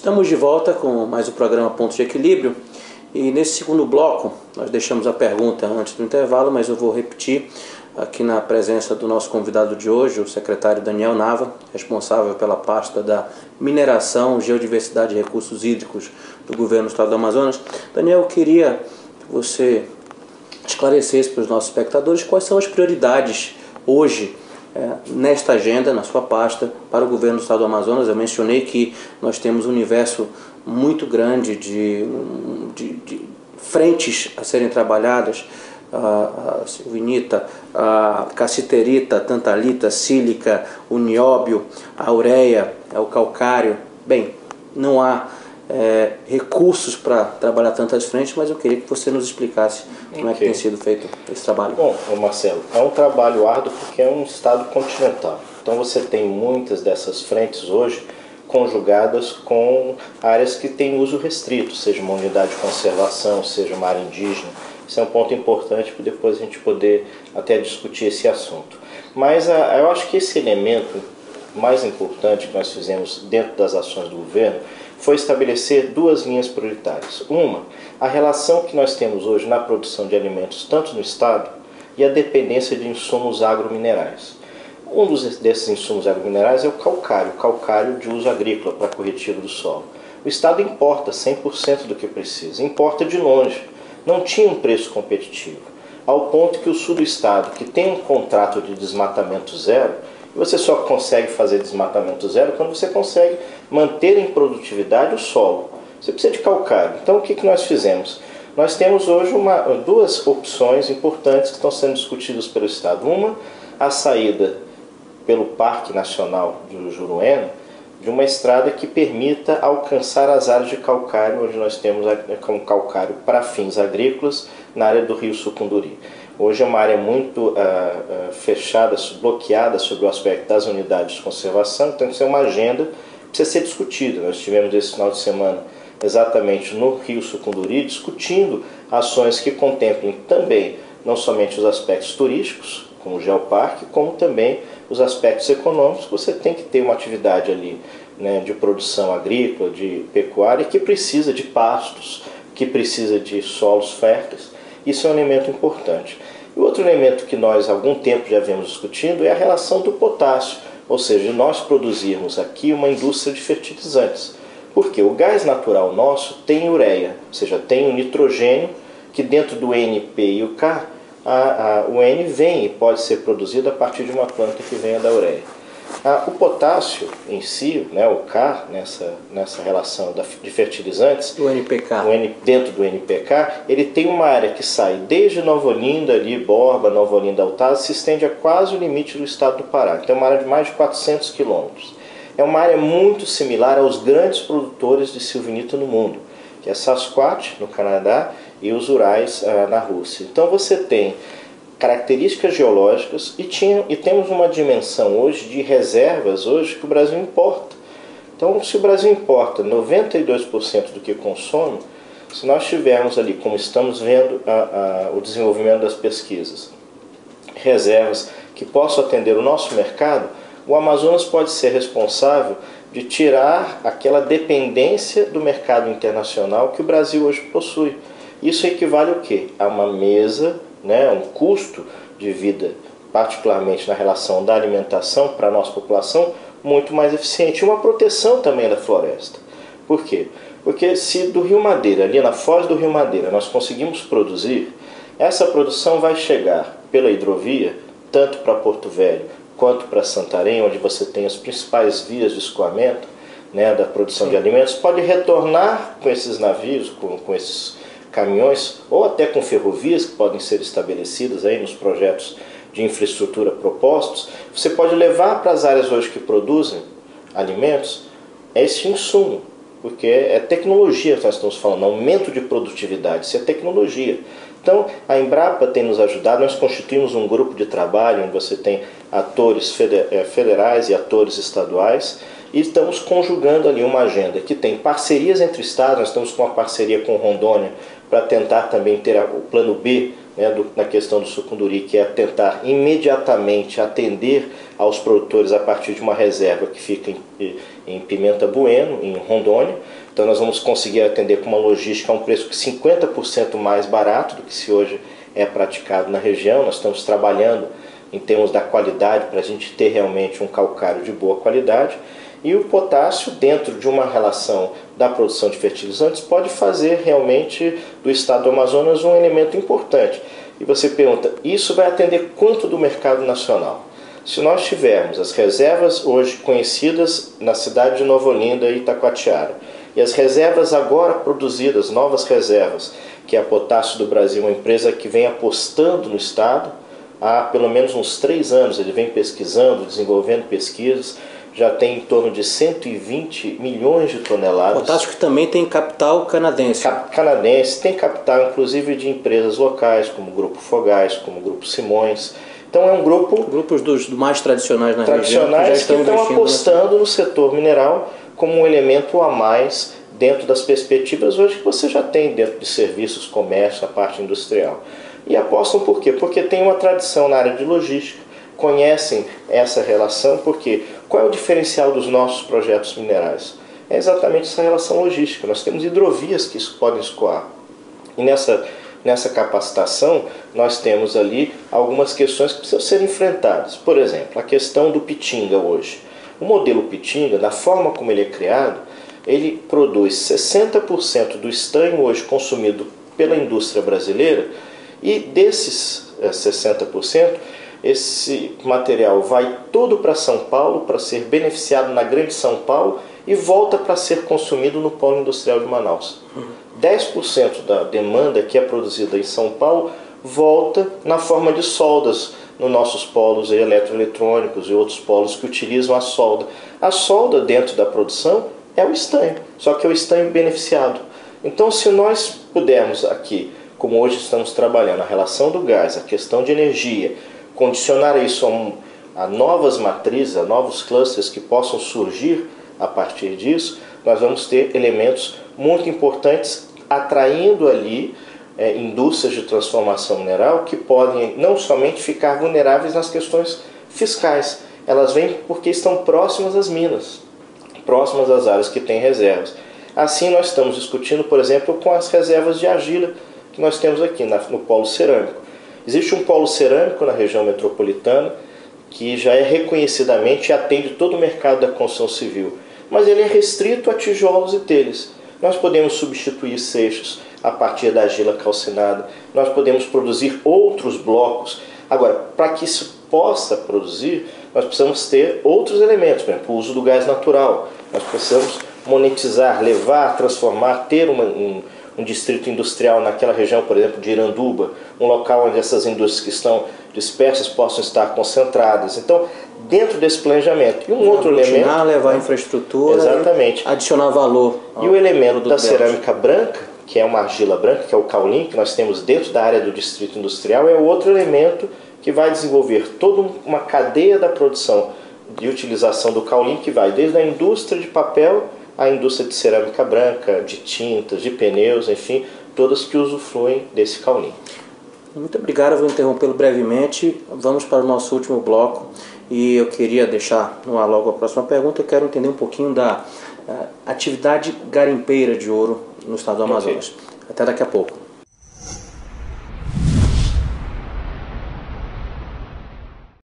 Estamos de volta com mais o programa Pontos de Equilíbrio e nesse segundo bloco nós deixamos a pergunta antes do intervalo, mas eu vou repetir aqui na presença do nosso convidado de hoje, o secretário Daniel Nava, responsável pela pasta da mineração, geodiversidade e recursos hídricos do governo do estado do Amazonas. Daniel, eu queria que você esclarecesse para os nossos espectadores quais são as prioridades hoje nesta agenda, na sua pasta, para o governo do estado do Amazonas. Eu mencionei que nós temos um universo muito grande de frentes a serem trabalhadas: a silvinita, a cassiterita, a tantalita, a sílica, o nióbio, a ureia, o calcário. Bem, não há recursos para trabalhar tantas frentes, mas eu queria que você nos explicasse como é que tem sido feito esse trabalho. Bom, Marcelo, é um trabalho árduo porque é um estado continental. Então você tem muitas dessas frentes hoje conjugadas com áreas que têm uso restrito, seja uma unidade de conservação, seja uma área indígena. Isso é um ponto importante para depois a gente poder até discutir esse assunto. Mas eu acho que esse elemento mais importante que nós fizemos dentro das ações do governo foi estabelecer duas linhas prioritárias. Uma, a relação que nós temos hoje na produção de alimentos, tanto no estado, e a dependência de insumos agrominerais. Um desses insumos agrominerais é o calcário de uso agrícola para corretivo do solo. O estado importa 100% do que precisa, importa de longe. Não tinha um preço competitivo, ao ponto que o sul do estado, que tem um contrato de desmatamento zero, você só consegue fazer desmatamento zero quando você consegue manter em produtividade o solo. Você precisa de calcário. Então o que nós fizemos? Nós temos hoje duas opções importantes que estão sendo discutidas pelo estado. Uma, a saída pelo Parque Nacional do Juruena, de uma estrada que permita alcançar as áreas de calcário, onde nós temos um calcário para fins agrícolas na área do Rio Sucunduri. Hoje é uma área muito fechada, bloqueada sobre o aspecto das unidades de conservação, então isso é uma agenda que precisa ser discutida. Nós tivemos esse final de semana exatamente no Rio Sucunduri discutindo ações que contemplem também não somente os aspectos turísticos, como o geoparque, como também os aspectos econômicos. Você tem que ter uma atividade ali, né, de produção agrícola, de pecuária, que precisa de pastos, que precisa de solos férteis. Isso é um elemento importante. E outro elemento que nós há algum tempo já vemos discutindo é a relação do potássio, ou seja, nós produzirmos aqui uma indústria de fertilizantes. Porque o gás natural nosso tem ureia, ou seja, tem o nitrogênio, que dentro do NP e o K, o N vem e pode ser produzido a partir de uma planta que venha da ureia. O potássio em si, né, o K, nessa relação de fertilizantes, dentro do NPK, ele tem uma área que sai desde Nova Olinda, ali, Borba, Nova Olinda, Altaz, se estende a quase o limite do estado do Pará. Então é uma área de mais de 400 quilômetros. É uma área muito similar aos grandes produtores de silvinita no mundo, que é Sasquatch, no Canadá, e os Urais na Rússia. Então você tem características geológicas e temos uma dimensão hoje de reservas hoje que o Brasil importa. Então, se o Brasil importa 92% do que consome, se nós tivermos ali, como estamos vendo o desenvolvimento das pesquisas, reservas que possam atender o nosso mercado, o Amazonas pode ser responsável de tirar aquela dependência do mercado internacional que o Brasil hoje possui. Isso equivale ao quê? A uma mesa, né, um custo de vida, particularmente na relação da alimentação para a nossa população, muito mais eficiente. E uma proteção também da floresta. Por quê? Porque se do Rio Madeira, ali na foz do Rio Madeira, nós conseguimos produzir, essa produção vai chegar pela hidrovia, tanto para Porto Velho quanto para Santarém, onde você tem as principais vias de escoamento, né, da produção de alimentos, pode retornar com esses navios, com esses caminhões, ou até com ferrovias que podem ser estabelecidas aí nos projetos de infraestrutura propostos. Você pode levar para as áreas hoje que produzem alimentos esse insumo, porque é tecnologia que nós estamos falando, aumento de produtividade, isso é tecnologia. Então, a Embrapa tem nos ajudado, nós constituímos um grupo de trabalho onde você tem atores federais e atores estaduais, e estamos conjugando ali uma agenda que tem parcerias entre estados. Nós estamos com uma parceria com Rondônia para tentar também ter o plano B né, na questão do sucunduri, que é tentar imediatamente atender aos produtores a partir de uma reserva que fica em Pimenta Bueno, em Rondônia. Então nós vamos conseguir atender com uma logística a um preço 50% mais barato do que se hoje é praticado na região. Nós estamos trabalhando em termos da qualidade para a gente ter realmente um calcário de boa qualidade. E o potássio, dentro de uma relação da produção de fertilizantes, pode fazer realmente do estado do Amazonas um elemento importante. E você pergunta, isso vai atender quanto do mercado nacional? Se nós tivermos as reservas hoje conhecidas na cidade de Nova Olinda e Itacoatiara, e as reservas agora produzidas, novas reservas, que é a Potássio do Brasil, uma empresa que vem apostando no estado, há pelo menos uns 3 anos, ele vem pesquisando, desenvolvendo pesquisas, já tem em torno de 120 milhões de toneladas. Potássio que também tem capital canadense. Canadense, tem capital inclusive de empresas locais, como o Grupo Fogás, como o Grupo Simões. Então é um grupo... Grupos dos mais tradicionais na região que estão apostando no setor mineral como um elemento a mais dentro das perspectivas hoje que você já tem dentro de serviços, comércio, a parte industrial. E apostam por quê? Porque tem uma tradição na área de logística, conhecem essa relação, porque qual é o diferencial dos nossos projetos minerais? É exatamente essa relação logística. Nós temos hidrovias que podem escoar. E nessa capacitação, nós temos ali algumas questões que precisam ser enfrentadas. Por exemplo, a questão do Pitinga hoje. O modelo Pitinga, da forma como ele é criado, ele produz 60% do estanho hoje consumido pela indústria brasileira, e desses 60%, esse material vai todo para São Paulo para ser beneficiado na Grande São Paulo e volta para ser consumido no polo industrial de Manaus. 10% da demanda que é produzida em São Paulo volta na forma de soldas nos nossos polos eletroeletrônicos e outros polos que utilizam a solda. A solda dentro da produção é o estanho, só que é o estanho beneficiado. Então, se nós pudermos aqui, como hoje estamos trabalhando, a relação do gás, a questão de energia, condicionar isso a novas matrizes, a novos clusters que possam surgir a partir disso, nós vamos ter elementos muito importantes atraindo ali indústrias de transformação mineral que podem não somente ficar vulneráveis nas questões fiscais, elas vêm porque estão próximas às minas, próximas às áreas que têm reservas. Assim nós estamos discutindo, por exemplo, com as reservas de argila que nós temos aqui no polo cerâmico. Existe um polo cerâmico na região metropolitana que já é reconhecidamente e atende todo o mercado da construção civil, mas ele é restrito a tijolos e telhas. Nós podemos substituir seixos a partir da argila calcinada, nós podemos produzir outros blocos. Agora, para que isso possa produzir, nós precisamos ter outros elementos, por exemplo, o uso do gás natural. Nós precisamos monetizar, levar, transformar, ter um distrito industrial naquela região, por exemplo, de Iranduba, um local onde essas indústrias que estão dispersas possam estar concentradas. Então, dentro desse planejamento. E um outro elemento... levar infraestrutura, exatamente, adicionar valor. E o elemento da cerâmica branca, que é uma argila branca, que é o caulim, que nós temos dentro da área do distrito industrial, é outro elemento que vai desenvolver toda uma cadeia da produção de utilização do caulim, que vai desde a indústria de papel à indústria de cerâmica branca, de tintas, de pneus, enfim, todas que usufruem desse caulim. Muito obrigado, eu vou interrompê-lo brevemente. Vamos para o nosso último bloco e eu queria deixar no ar logo a próxima pergunta. Eu quero entender um pouquinho da atividade garimpeira de ouro no estado do Amazonas. Até daqui a pouco.